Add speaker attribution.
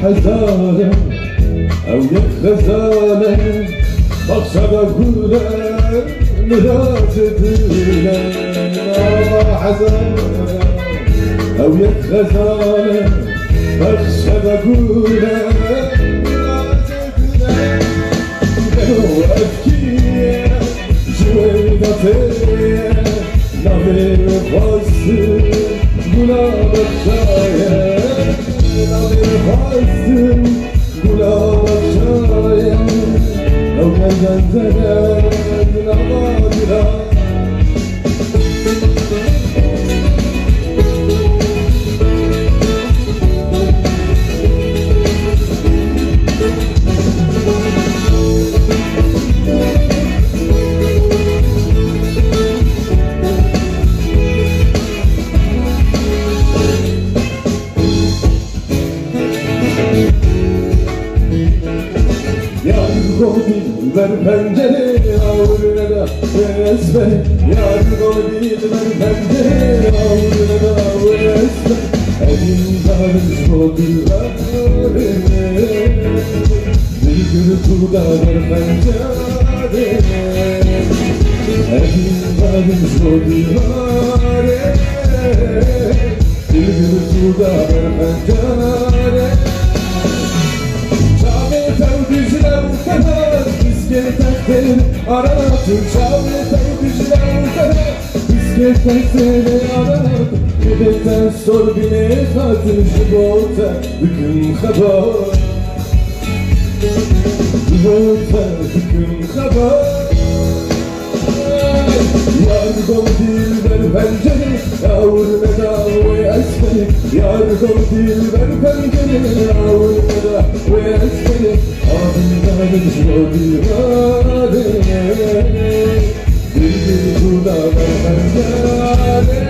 Speaker 1: حزانة أو يخزانة مقصد كل مراتبنا حزانة أو يخزانة مقصد كل مراتبنا وأبكي جويدتي نظر فاسد قلاب الشاية نظر فاسد قلاب الشاية لو كان زمان نظرها ver pencere avuruna da esme yarın o değil ver pencere avuruna da esme elimden sokulları bir gürültüda ver pencere elimden sokulları bir gürültüda ver pencere Biskeletten aratır çavretten güçler Biskeletten seni aratır Gebekten sor bine katır Jibota hüküm haber Jibota hüküm haber Yargım dilber pencere Yavruna da ve esmeri Yargım dilber pencere Yavruna da ve esmeri Adından şodilade Bir kuda ben pencere